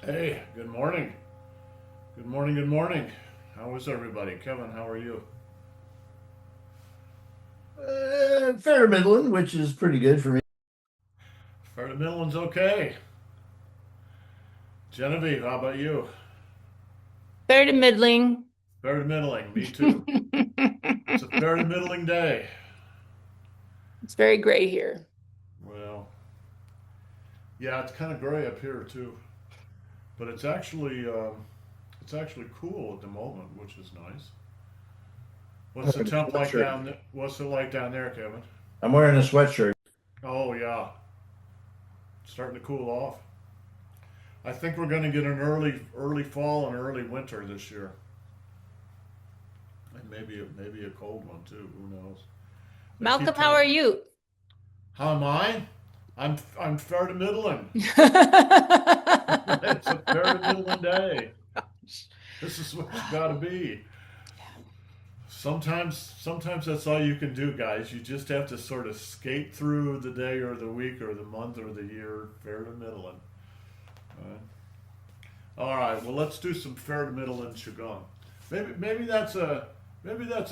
Hey, good morning. Good morning, good morning. How is everybody? Kevin, how are you? Fair Midland, which is pretty good for me. Fair to Midland's okay. Genevieve, how about you? Fair to middling. Fair to middling, me too. It's a fair to middling day. It's very gray here. Well, yeah, it's kind of gray up here too, but it's actually cool at the moment, which is nice. What's the Wearing a temp like sweatshirt. down there? What's it like down there, Kevin? I'm wearing a sweatshirt. Oh yeah, it's starting to cool off. I think we're going to get an early fall and early winter this year, and maybe a cold one too. Who knows? They Malcolm, keep how are talking. you? How am I? I'm fair to middling. It's a fair to middling day. This is what you got to be. Sometimes that's all you can do, guys. You just have to sort of skate through the day or the week or the month or the year, fair to middling. Uh, all right. Well, let's do some fair to middling qigong. Maybe that's a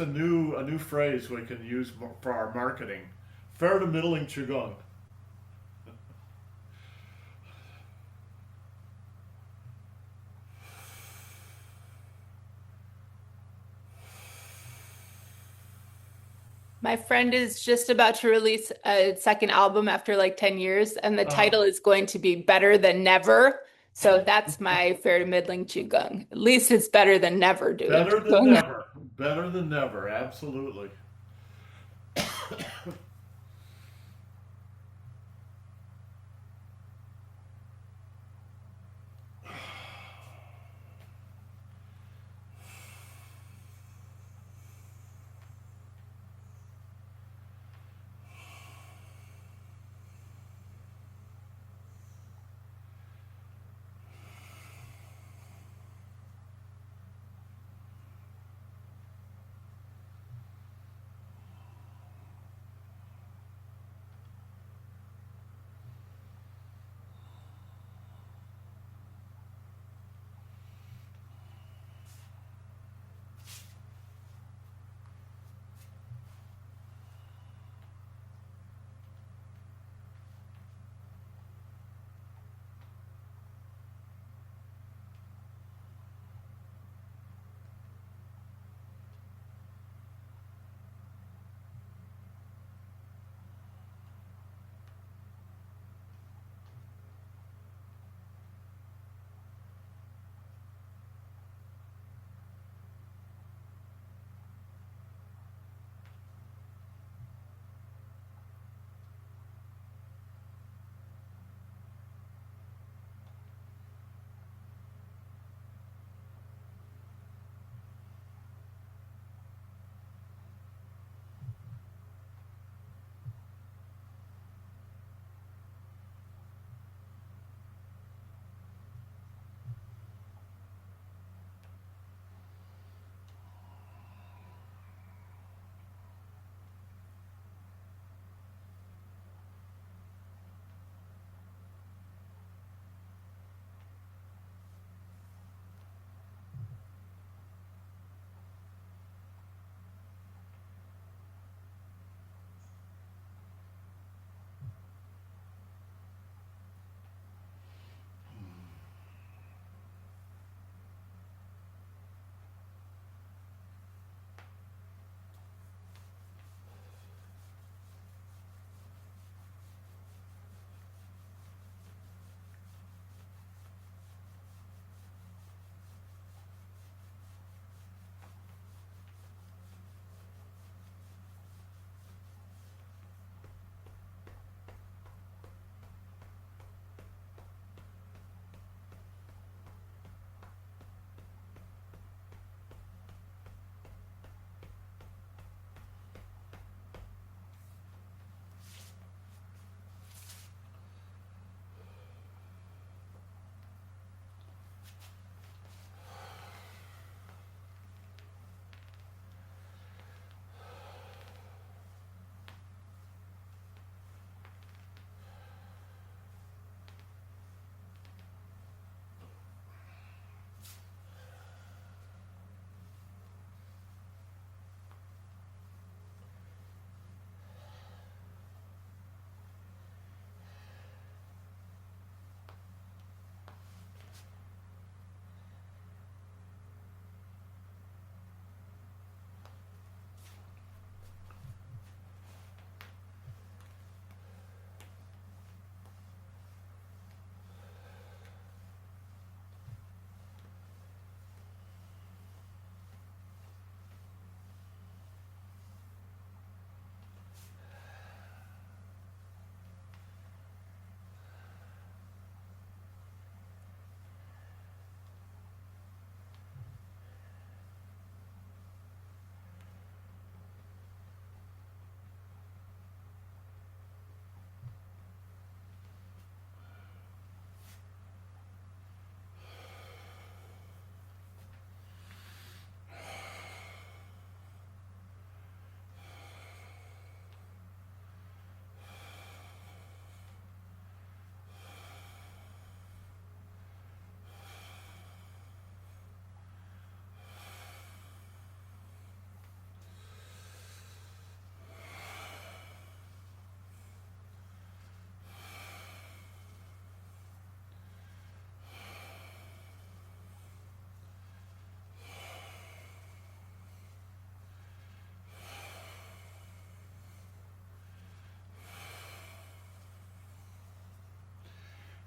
new phrase we can use for our marketing. Fair to middling qigong. My friend is just about to release a second album after like 10 years, and the Uh, title is going to be Better Than Never. So that's my fair to middling qigong. At least it's better than never doing Better than qigong. never. Better than never. Absolutely.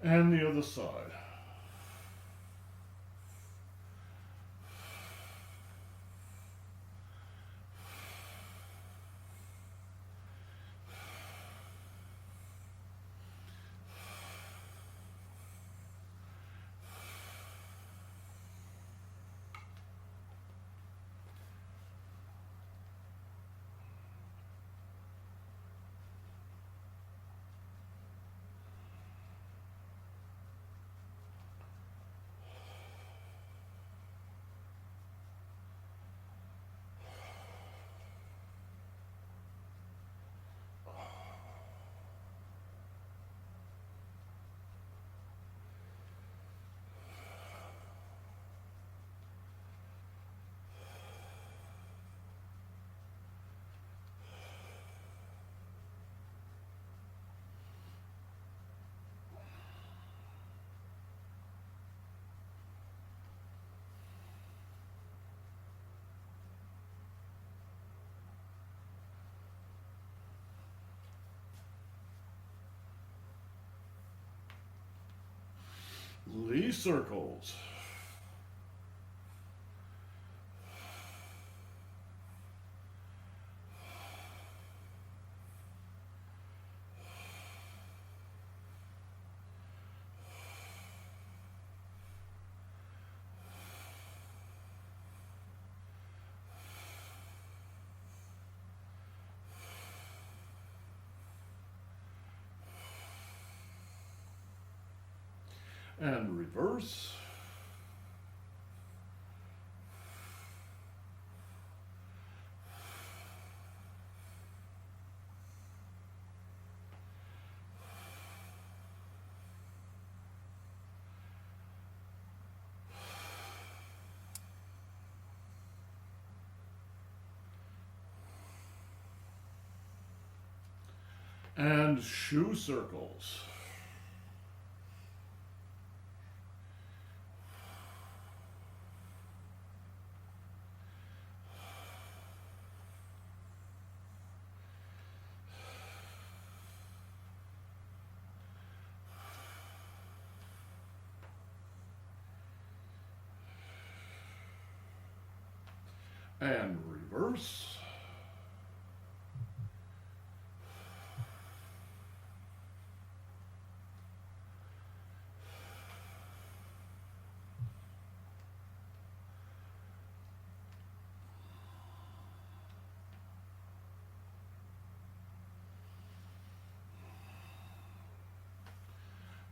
And the other side. Lee circles. And reverse. And shoe circles. And reverse.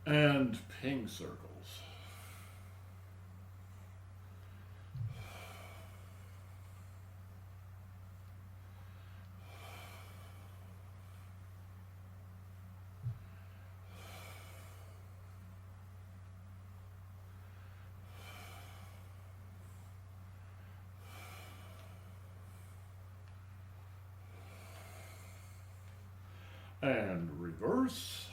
And ping circles. And reverse.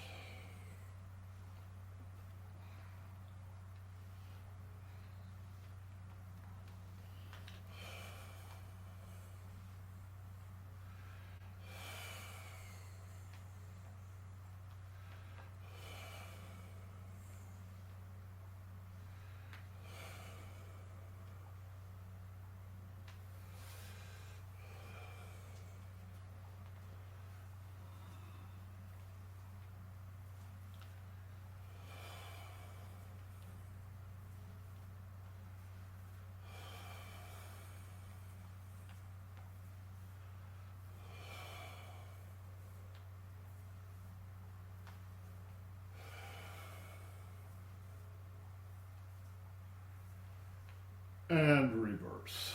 And reverse.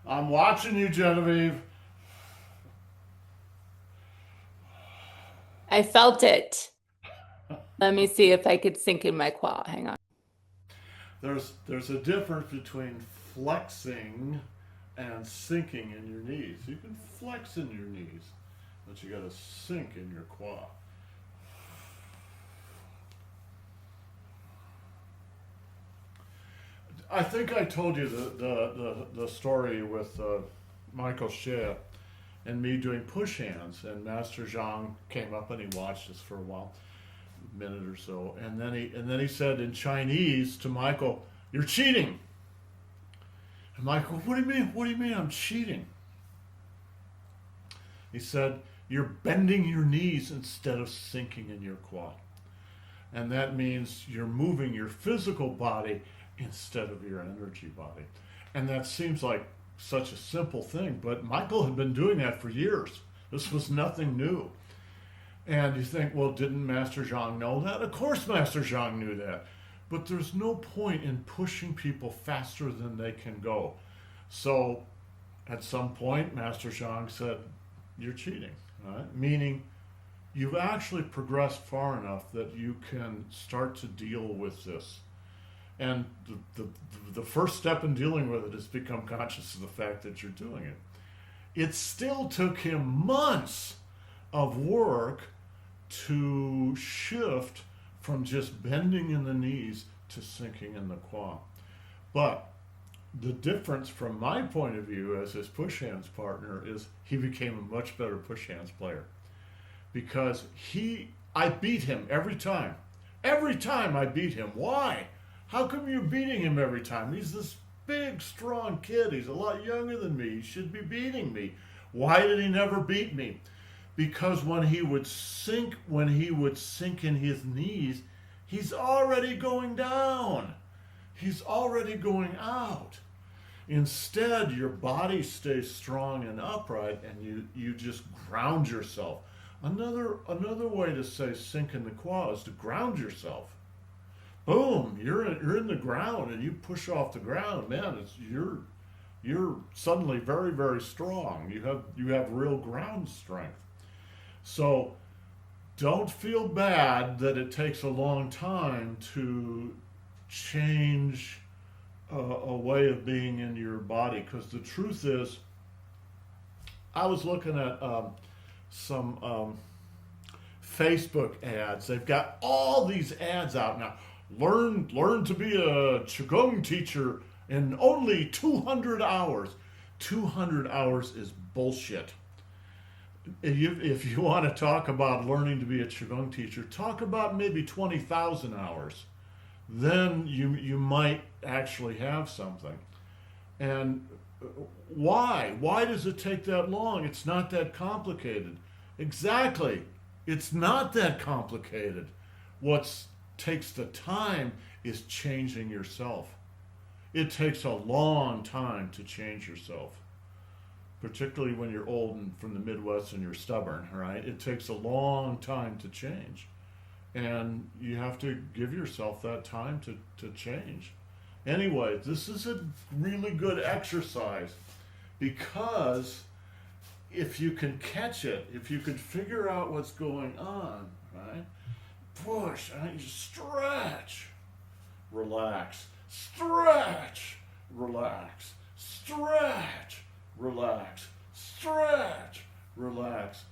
I'm watching you, Genevieve. I felt it. Let me see if I could sink in my quad. Hang on. There's a difference between flexing and sinking in your knees. You can flex in your knees, but you got to sink in your quad. I think I told you the story with Michael Shea and me doing push hands, and Master Zhang came up and he watched us for a while, a minute or so, and then he said in Chinese to Michael, "You're cheating." And Michael, "What do you mean? What do you mean I'm cheating?" He said, "You're bending your knees instead of sinking in your quad." And that means you're moving your physical body instead of your energy body. And that seems like such a simple thing, but Michael had been doing that for years. This was nothing new. And you think, well, didn't Master Zhang know that? Of course Master Zhang knew that. But there's no point in pushing people faster than they can go. So at some point, Master Zhang said, "You're cheating," right? Meaning you've actually progressed far enough that you can start to deal with this. And the first step in dealing with it is become conscious of the fact that you're doing it. It still took him months of work to shift from just bending in the knees to sinking in the quad. But the difference from my point of view as his push hands partner is he became a much better push hands player. Because I beat him every time. Every time I beat him. Why? How come you're beating him every time? He's this big, strong kid. He's a lot younger than me. He should be beating me. Why did he never beat me? Because when he would sink in his knees, he's already going down. He's already going out. Instead, your body stays strong and upright, and you just ground yourself. Another way to say sink in the quad is to ground yourself. Boom, you're in the ground and you push off the ground, man. You're suddenly very, very strong. You have real ground strength. So don't feel bad that it takes a long time to change a way of being in your body, because the truth is, I was looking at some Facebook ads. They've got all these ads out now. Learn to be a Qigong teacher in only 200 hours. 200 hours is bullshit. If you want to talk about learning to be a Qigong teacher, talk about maybe 20,000 hours. Then you might actually have something. And why? Why does it take that long? It's not that complicated. Exactly. It's not that complicated. What takes the time is changing yourself. It takes a long time to change yourself, particularly when you're old and from the Midwest and you're stubborn, right? It takes a long time to change. And you have to give yourself that time to change. Anyway, this is a really good exercise, because if you can catch it, if you can figure out what's going on, right? Push, and you stretch, relax, stretch, relax, stretch, relax, stretch, relax.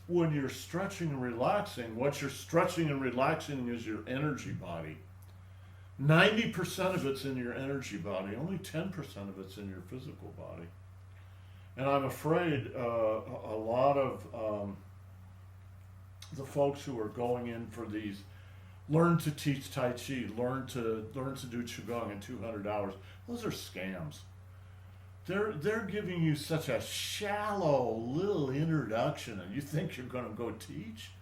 When you're stretching and relaxing, what you're stretching and relaxing is your energy body. 90% of it's in your energy body, only 10% of it's in your physical body. And I'm afraid a lot of the folks who are going in for these learn to teach Tai Chi, learn to do Qigong in 200 hours, those are scams. They're giving you such a shallow little introduction, and you think you're going to go teach?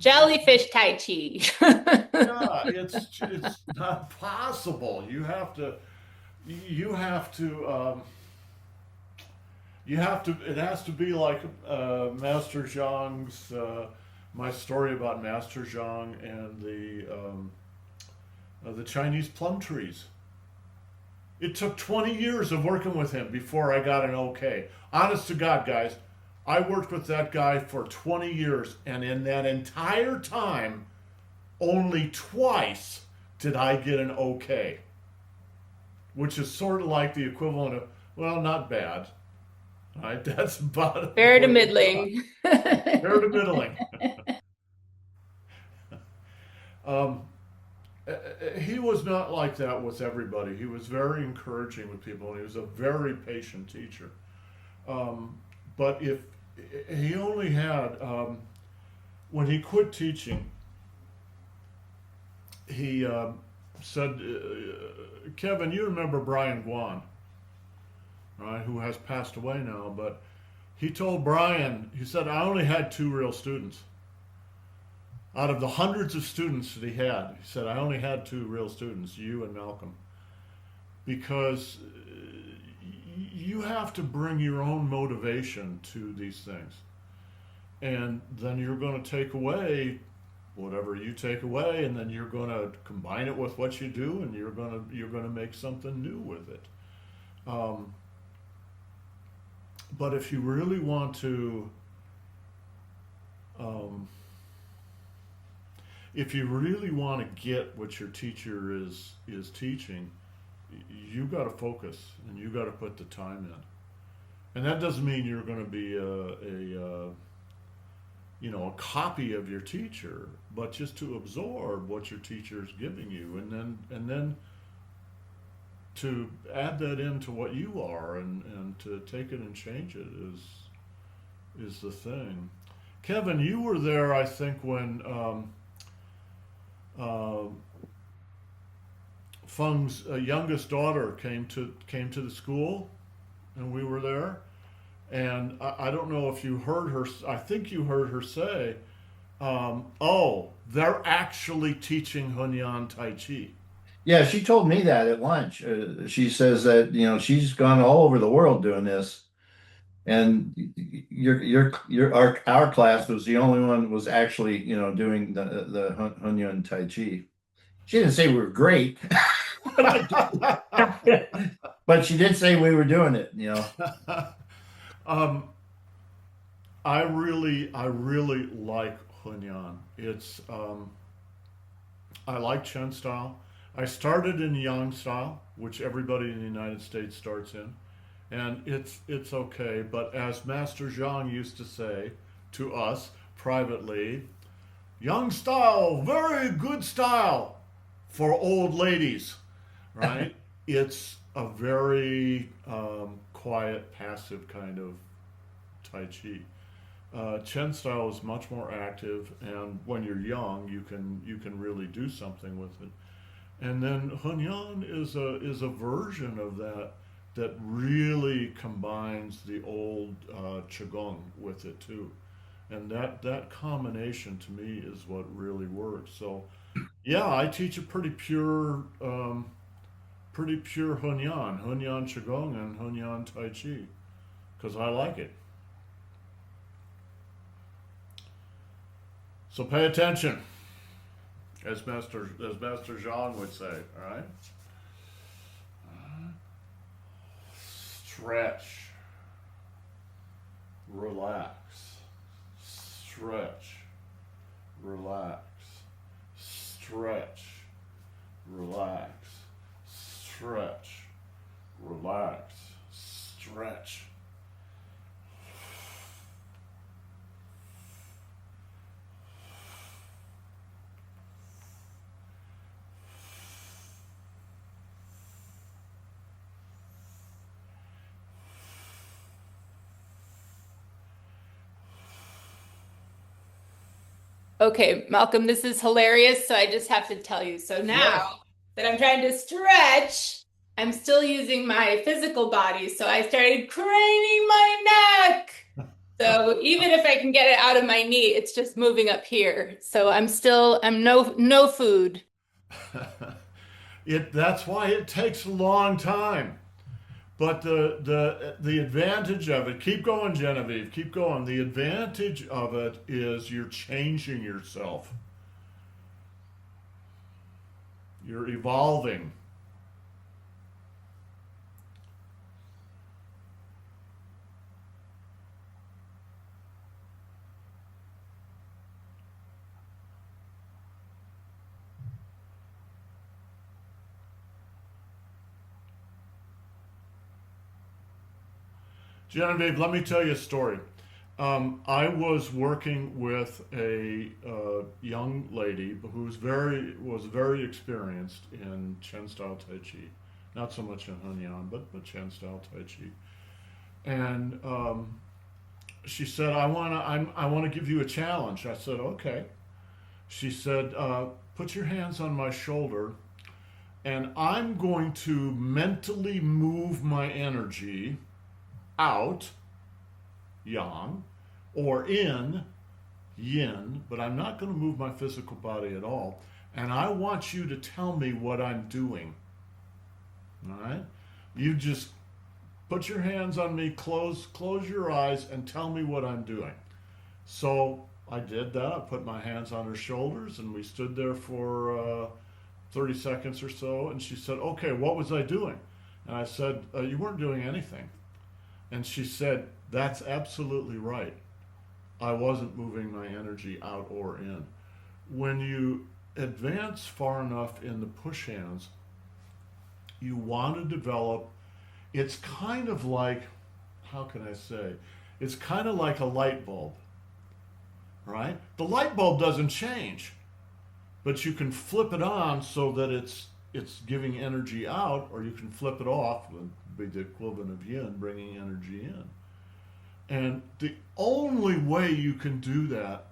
Jellyfish Tai Chi. Yeah, it's not possible. You have to. It has to be like Master Zhang's. My story about Master Zhang and the Chinese plum trees. It took 20 years of working with him before I got an okay. Honest to God, guys, I worked with that guy for 20 years, and in that entire time, only twice did I get an okay, which is sort of like the equivalent of, well, not bad. Right? That's about Fair to what we got. middling. Fair to middling. Um, he was not like that with everybody. He was very encouraging with people, and he was a very patient teacher. Um, but if he only had, when he quit teaching, he said, Kevin, you remember Brian Guan, right, who has passed away now, but he told Brian, he said, I only had two real students. Out of the hundreds of students that he had, he said, I only had two real students, you and Malcolm. Because you have to bring your own motivation to these things. And then you're going to take away whatever you take away, and then you're going to combine it with what you do, and you're going to make something new with it. But if you really want to, if you really want to get what your teacher is teaching, you got to focus and you got to put the time in. And that doesn't mean you're going to be a copy of your teacher, but just to absorb what your teacher is giving you, and then to add that into what you are, and to take it and change it is the thing. Kevin, you were there, I think, when Feng's youngest daughter came to the school, and we were there. And I don't know if you heard her. I think you heard her say, "Oh, they're actually teaching Hunyan Tai Chi." Yeah, she told me that at lunch. She says that, she's gone all over the world doing this, and our class was the only one was actually, doing the Hunyuan Tai Chi. She didn't say we were great, but she did say we were doing it. um, I really like Hunyan. I like Chen style. I started in Yang style, which everybody in the United States starts in, and it's okay. But as Master Zhang used to say to us privately, Yang style, very good style for old ladies, right? It's a very quiet, passive kind of Tai Chi. Chen style is much more active, and when you're young, you can really do something with it. And then Hunyan is a version of that really combines the old Qigong with it too, and that combination to me is what really works. So, yeah, I teach a pretty pure Hunyan Qigong, and Hunyan Tai Chi, because I like it. So pay attention, as Master Zhang would say. All right, stretch, relax, stretch, relax, stretch, relax, stretch, relax, stretch. Okay, Malcolm, this is hilarious. So I just have to tell you. So Yes. now that I'm trying to stretch, I'm still using my physical body. So I started craning my neck. So even if I can get it out of my knee, it's just moving up here. So I'm no food. That's why it takes a long time. But the advantage of it, keep going, Genevieve, keep going. The advantage of it is you're changing yourself. You're evolving. Genevieve, let me tell you a story. I was working with a young lady who was very experienced in Chen style Tai Chi, not so much in Hunyan, but Chen style Tai Chi. And she said, I wanna give you a challenge." I said, "Okay." She said, "Put your hands on my shoulder, and I'm going to mentally move my energy out, yang, or in, yin, but I'm not going to move my physical body at all. And I want you to tell me what I'm doing." All right? You just put your hands on me, close your eyes, and tell me what I'm doing. So I did that. I put my hands on her shoulders, and we stood there for 30 seconds or so. And she said, "Okay, what was I doing?" And I said, "You weren't doing anything." And she said, "That's absolutely right. I wasn't moving my energy out or in." When you advance far enough in the push hands, you want to develop, it's kind of like, how can I say? It's kind of like a light bulb, right? The light bulb doesn't change, but you can flip it on so that it's giving energy out, or you can flip it off, would be the equivalent of yin, bringing energy in. And the only way you can do that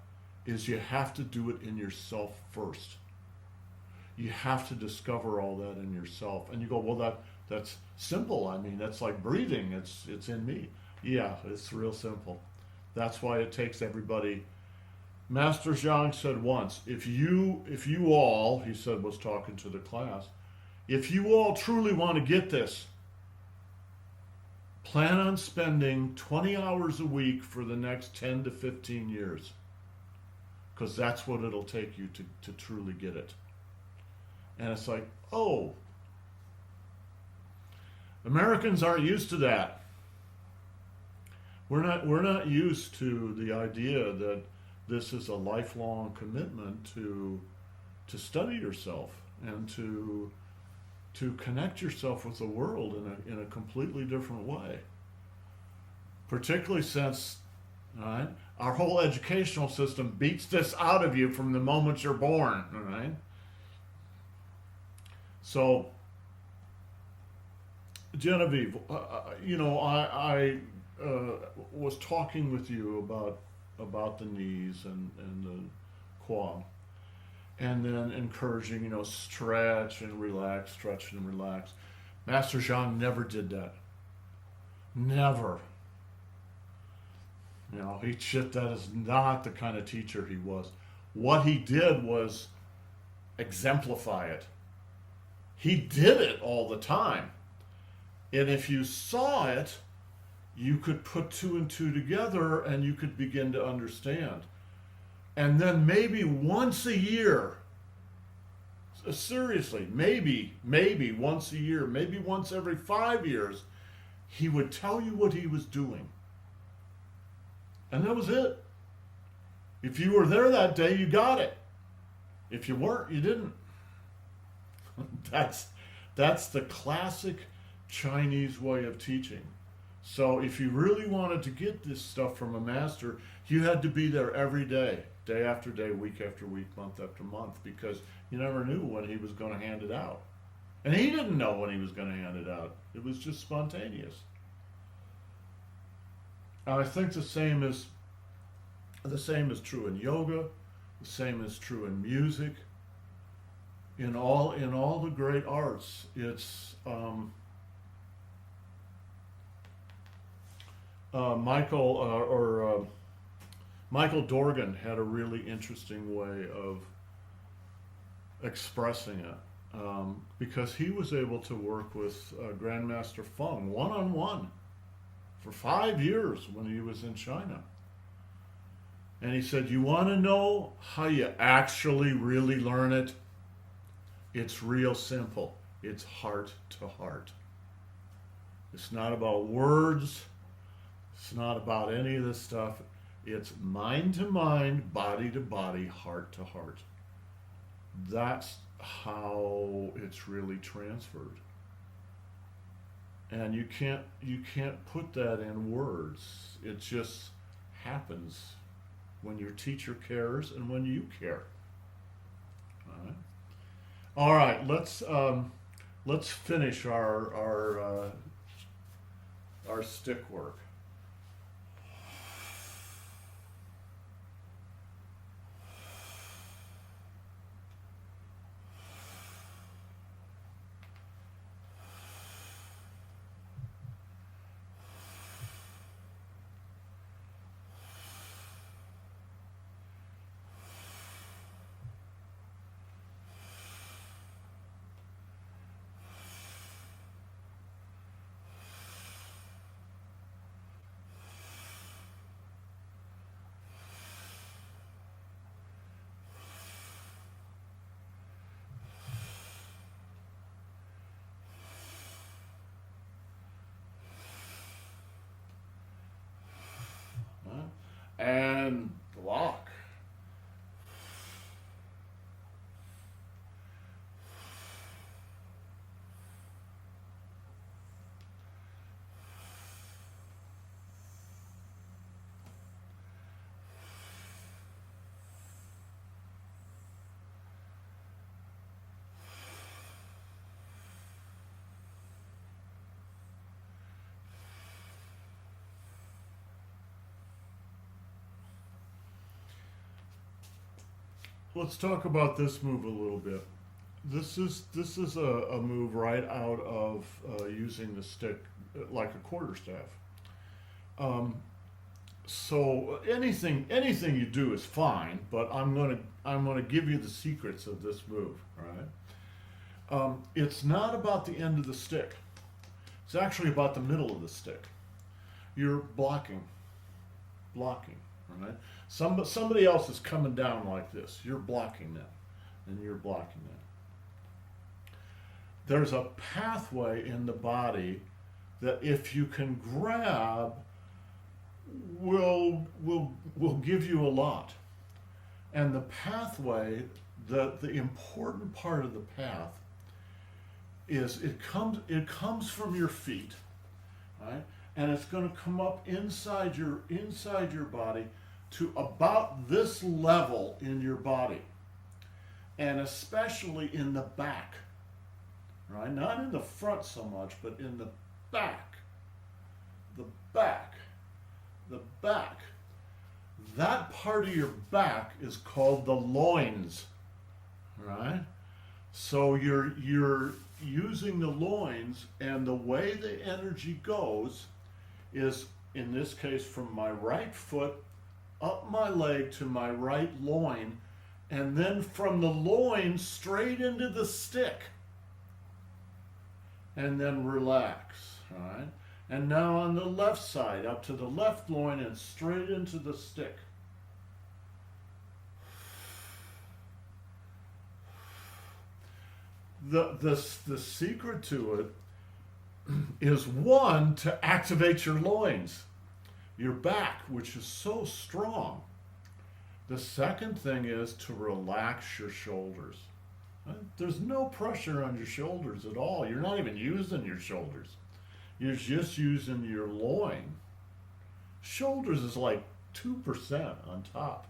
is you have to do it in yourself first. You have to discover all that in yourself. And you go, "Well, that's simple. I mean, that's like breathing. It's in me." Yeah, it's real simple. That's why it takes everybody. Master Zhang said once, if you all, he said, was talking to the class, if you all truly want to get this, plan on spending 20 hours a week for the next 10 to 15 years. Because that's what it'll take you to truly get it. And it's like, oh, Americans aren't used to that. We're not used to the idea that this is a lifelong commitment to study yourself and to connect yourself with the world in a completely different way. Particularly since, all right, our whole educational system beats this out of you from the moment you're born, all right? So, Genevieve, I was talking with you about the knees and the quad, and then encouraging, stretch and relax, stretch and relax. Master Zhang never did that. Never. That is not the kind of teacher he was. What he did was exemplify it. He did it all the time. And if you saw it, you could put two and two together and you could begin to understand. And then maybe once a year, seriously, maybe once a year, maybe once every 5 years, he would tell you what he was doing. And that was it. If you were there that day, you got it. If you weren't, you didn't. That's the classic Chinese way of teaching. So if you really wanted to get this stuff from a master, you had to be there every day, day after day, week after week, month after month, because you never knew when he was going to hand it out. And he didn't know when he was going to hand it out. It was just spontaneous. And I think the same is true in yoga, the same is true in music, in all the great arts. It's Michael Dorgan had a really interesting way of expressing it, because he was able to work with Grandmaster Feng one-on-one for 5 years when he was in China. And he said, "You want to know how you actually really learn it? It's real simple. It's heart to heart. It's not about words. It's not about any of this stuff. It's mind to mind, body to body, heart to heart." That's how it's really transferred. And you can't put that in words. It just happens when your teacher cares and when you care. All right, let's finish our stick work. And block. Let's talk about this move a little bit. This is a move right out of using the stick like a quarterstaff. Um, so anything you do is fine, but I'm gonna give you the secrets of this move. All right. It's not about the end of the stick. It's actually about the middle of the stick. You're blocking. All right. Somebody else is coming down like this. You're blocking that, and you're blocking that. There's a pathway in the body that if you can grab, will give you a lot. And the pathway, the important part of the path is it comes from your feet, right? And it's going to come up inside your body to about this level in your body, and especially in the back, right? Not in the front so much, but in the back, the back, the back. That part of your back is called the loins, right? So you're using the loins, and the way the energy goes is, in this case, from my right foot up my leg to my right loin, and then from the loin straight into the stick, and then relax, all right? And now on the left side, up to the left loin and straight into the stick. The secret to it is, one, to activate your loins, your back, which is so strong. The second thing is to relax your shoulders. Right? There's no pressure on your shoulders at all. You're not even using your shoulders. You're just using your loin. Shoulders is like 2% on top.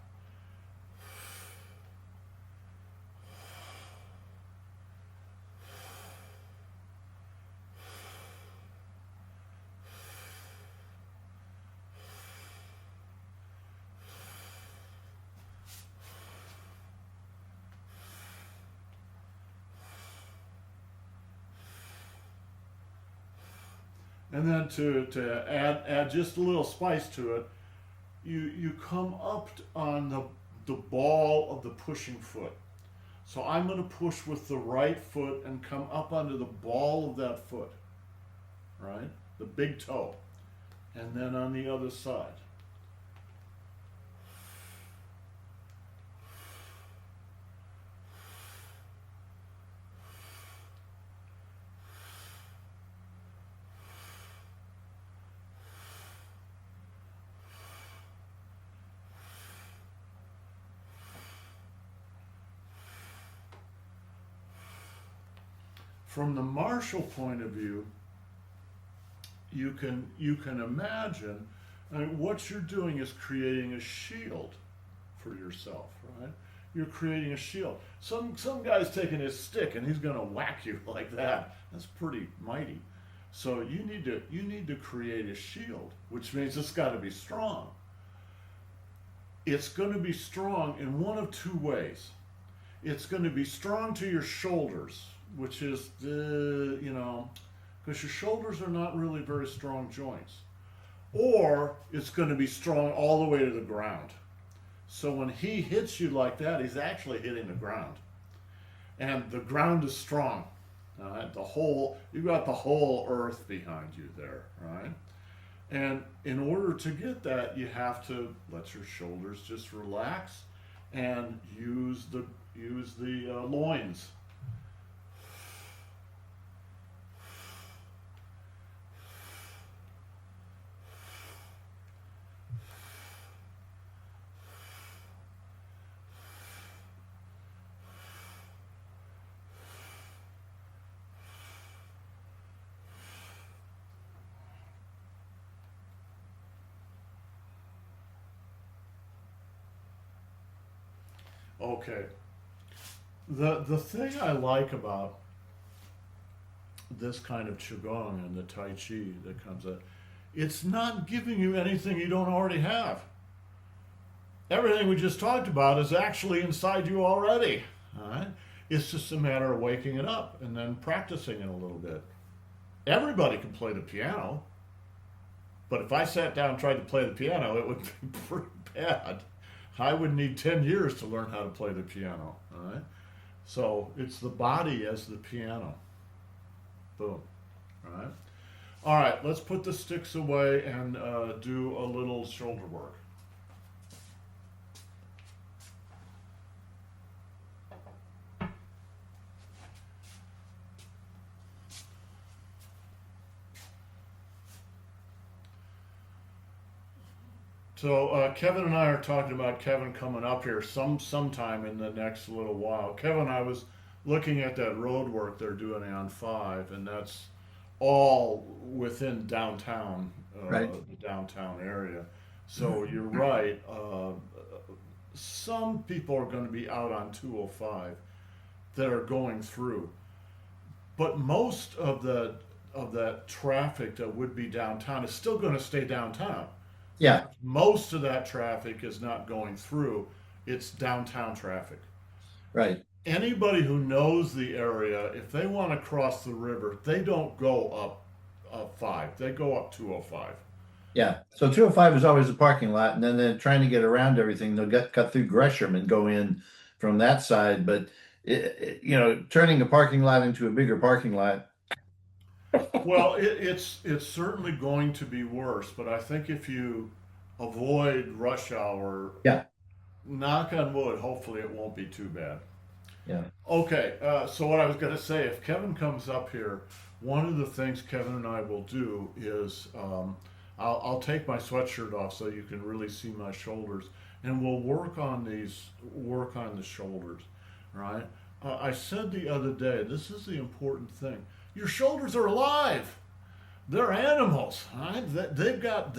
And then to add just a little spice to it, you come up on the ball of the pushing foot. So I'm going to push with the right foot and come up onto the ball of that foot, right? The big toe. And then on the other side. From the martial point of view, you can imagine, I mean, what you're doing is creating a shield for yourself, right? You're creating a shield. Some guy's taking his stick and he's gonna whack you like that. That's pretty mighty. So you need to create a shield, which means it's got to be strong. It's going to be strong in one of two ways. It's going to be strong to your shoulders, which is because your shoulders are not really very strong joints. Or it's going to be strong all the way to the ground. So when he hits you like that, he's actually hitting the ground. And the ground is strong. All right? You've got the whole earth behind you there, right? And in order to get that, you have to let your shoulders just relax and use the loins. Okay. The thing I like about this kind of Qigong and the Tai Chi that comes up, it's not giving you anything you don't already have. Everything we just talked about is actually inside you already. All right? It's just a matter of waking it up and then practicing it a little bit. Everybody can play the piano, but if I sat down and tried to play the piano, it would be pretty bad. I would need 10 years to learn how to play the piano. All right? So it's the body as the piano. Boom. All right? All right, let's put the sticks away and do a little shoulder work. So Kevin and I are talking about Kevin coming up here sometime in the next little while. Kevin, I was looking at that road work they're doing on 5, and that's all within downtown, Right. the downtown area. So you're right. Some people are going to be out on 205 that are going through, but most of that traffic that would be downtown is still going to stay downtown. Yeah. Most of that traffic is not going through, it's downtown traffic. Right. Anybody who knows the area, if they want to cross the river, they don't go up 5, they go up 205. Yeah. So 205 is always a parking lot, and then they're trying to get around everything. They'll cut through Gresham and go in from that side. But turning a parking lot into a bigger parking lot. Well, it's certainly going to be worse, but I think if you avoid rush hour, Yeah. knock on wood, hopefully it won't be too bad. Yeah. Okay, so what I was going to say, if Kevin comes up here, one of the things Kevin and I will do is I'll take my sweatshirt off so you can really see my shoulders, and we'll work on the shoulders, right? I said the other day, this is the important thing. Your shoulders are alive. They're animals, right? They've got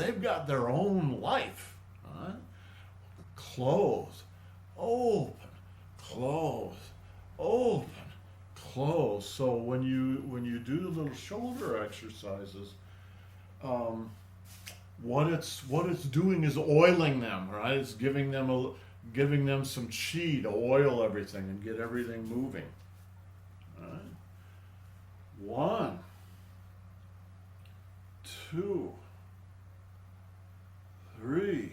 their own life, right? Close, open, close, open, close. So when you do the little shoulder exercises, what it's doing is oiling them, right? It's giving them some chi to oil everything and get everything moving. All right. 1, 2, 3,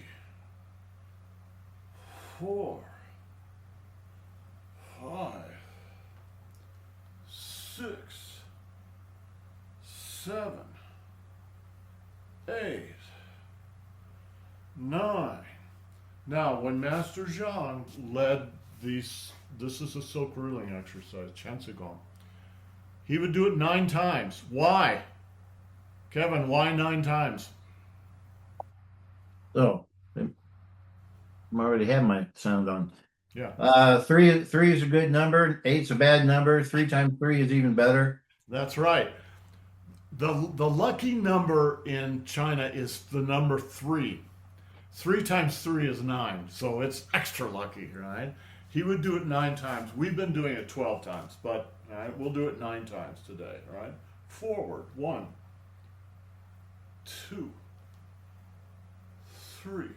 4, 5, 6, 7, 8, 9. Now, when Master Zhang led this is a silk ruling exercise, Qigong. He would do it 9 times. Why? Kevin, why 9 times? So I'm already have my sound on. Yeah, Three is a good number. 8's a bad number. 3 times 3 is even better. that's right. The lucky number in China is the number 3. 3 times 3 is 9, so it's extra lucky, right? He would do it 9 times. We've been doing it 12 times, but all right, we'll do it 9 times today, all right? Forward, 1, 2, 3,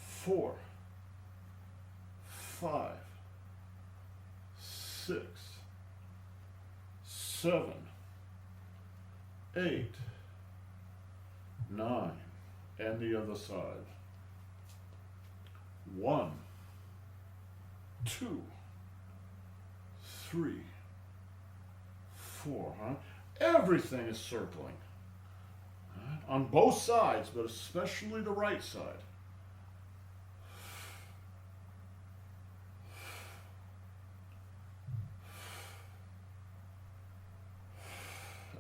4, 5, 6, 7, 8, 9, and the other side. 1, 2, 3, 4. Huh? Everything is circling. Right? On both sides, but especially the right side.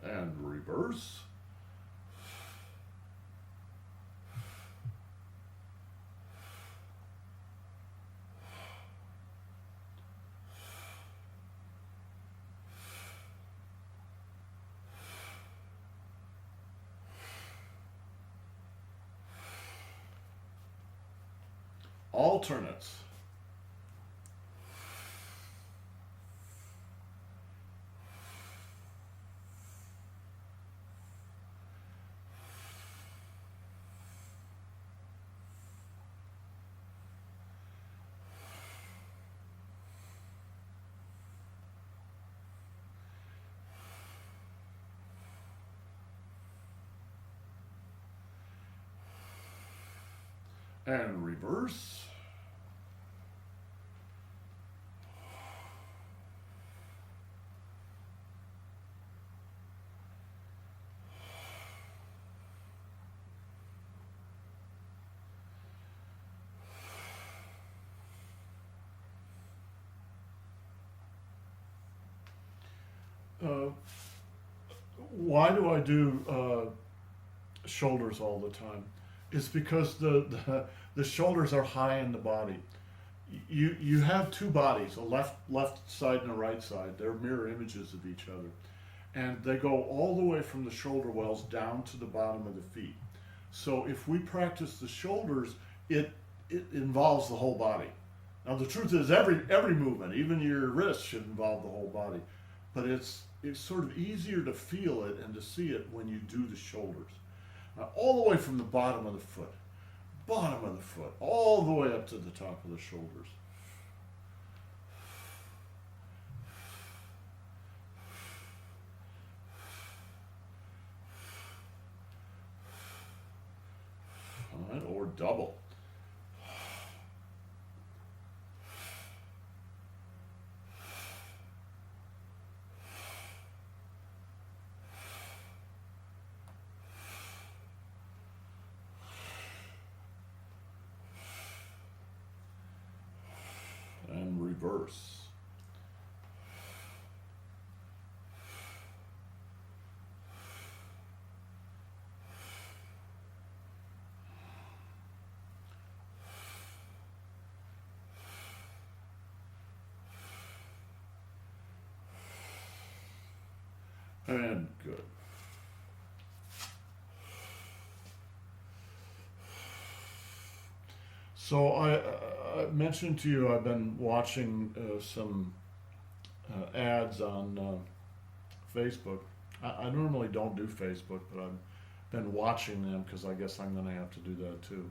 And reverse. Alternates. And reverse. Why do I do shoulders all the time? It's because the shoulders are high in the body. You have 2 bodies, a left side and a right side. They're mirror images of each other, and they go all the way from the shoulder wells down to the bottom of the feet. So if we practice the shoulders, it involves the whole body. Now the truth is, every movement, even your wrist, should involve the whole body, but it's sort of easier to feel it and to see it when you do the shoulders. Now, all the way from the bottom of the foot, all the way up to the top of the shoulders. All right, or double. And reverse. And good. So I mentioned to you I've been watching some ads on Facebook. I normally don't do Facebook, but I've been watching them because I guess I'm going to have to do that too.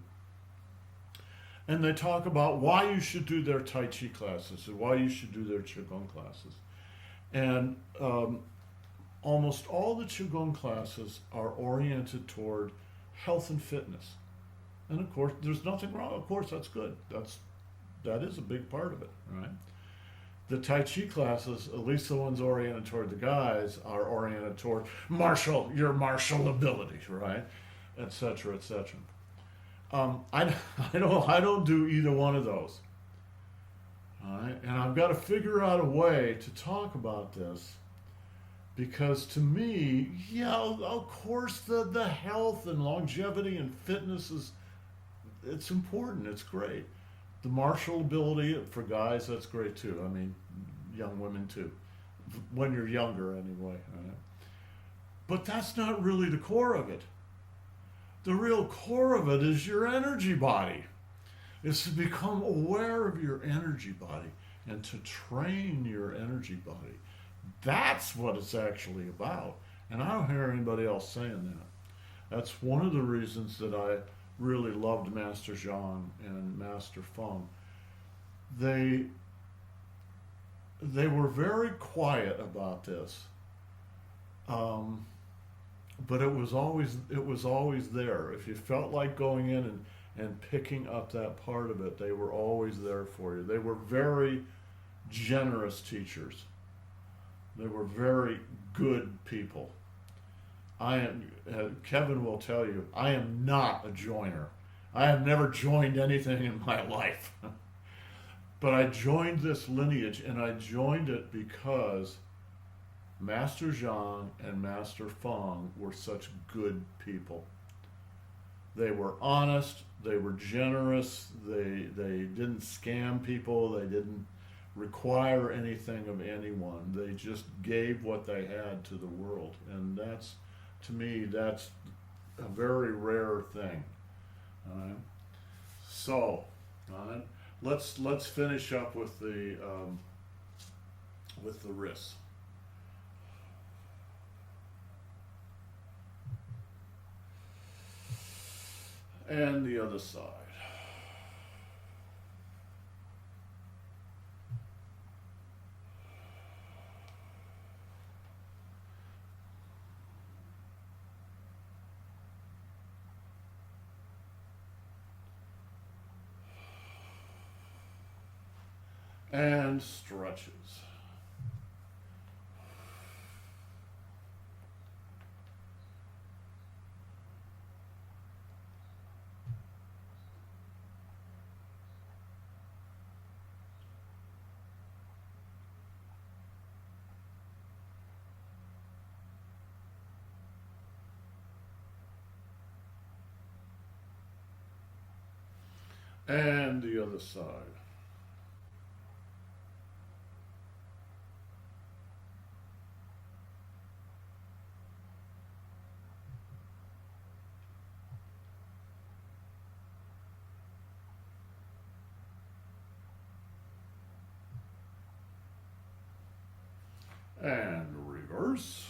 And they talk about why you should do their Tai Chi classes and why you should do their Qigong classes. And almost all the Qigong classes are oriented toward health and fitness. And of course, there's nothing wrong. Of course, that's good. That is a big part of it, right? The Tai Chi classes, at least the ones oriented toward the guys, are oriented toward your martial ability, right? Et cetera, et cetera. I don't do either one of those. All right? And I've got to figure out a way to talk about this, because to me, yeah, of course, the health and longevity and fitness it's important. It's great. The martial ability for guys, that's great too. I mean, young women too. When you're younger, anyway. Right? But that's not really the core of it. The real core of it is your energy body. It's to become aware of your energy body and to train your energy body. That's what it's actually about. And I don't hear anybody else saying that. That's one of the reasons that I really loved Master Zhang and Master Feng. They were very quiet about this, but it was always there. If you felt like going in and picking up that part of it, they were always there for you. They were very generous teachers. They were very good people. Kevin will tell you, I am not a joiner. I have never joined anything in my life. But I joined this lineage, and I joined it because Master Zhang and Master Feng were such good people. They were honest, they were generous, they didn't scam people, they didn't require anything of anyone. They just gave what they had to the world. And that's, to me, that's a very rare thing. So, let's finish up with the wrists. And the other side. And stretches. And the other side. And reverse.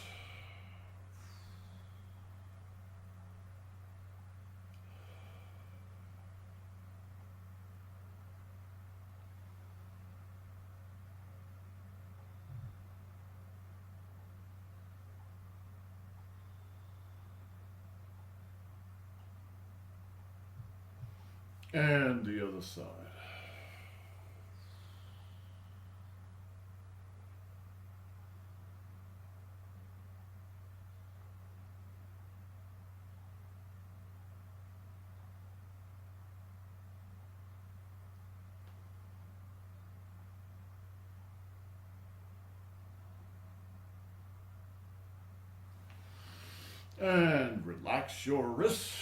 And the other side. And relax your wrists.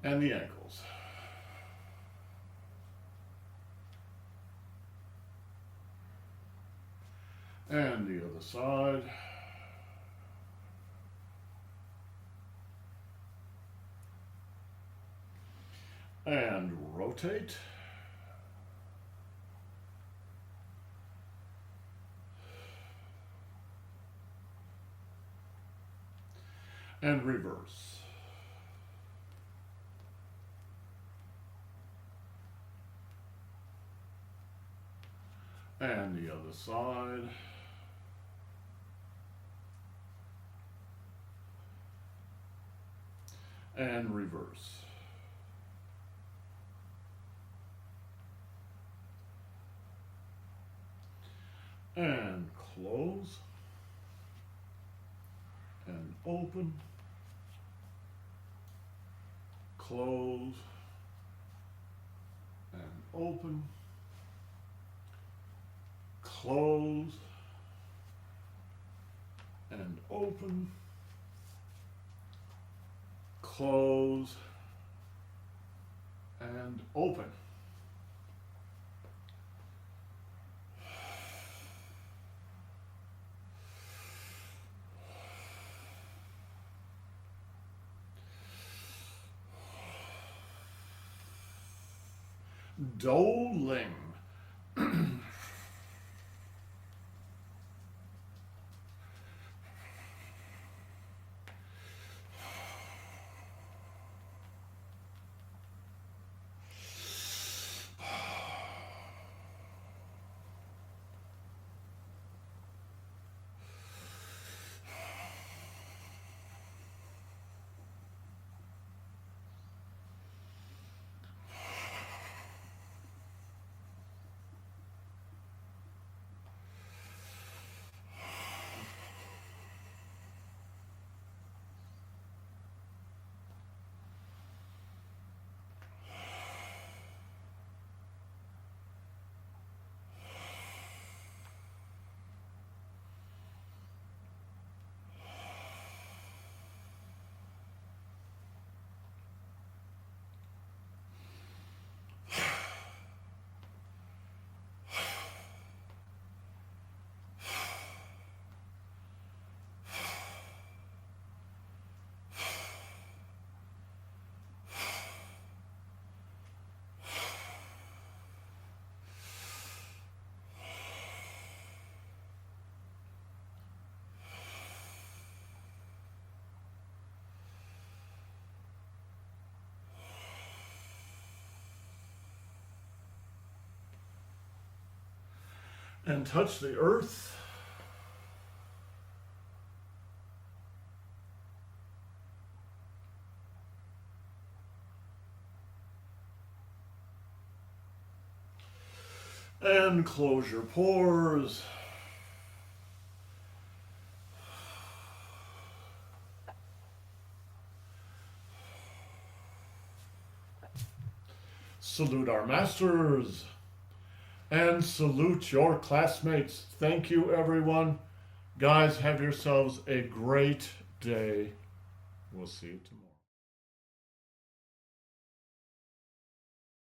And the ankles. And the other side. And rotate. And reverse. And the other side. And reverse. And close. And open. close, and open, close, and open, close, and open. Doling. And touch the earth. And close your pores. Salute our masters. And salute your classmates. Thank you, everyone. Guys, have yourselves a great day. We'll see you tomorrow.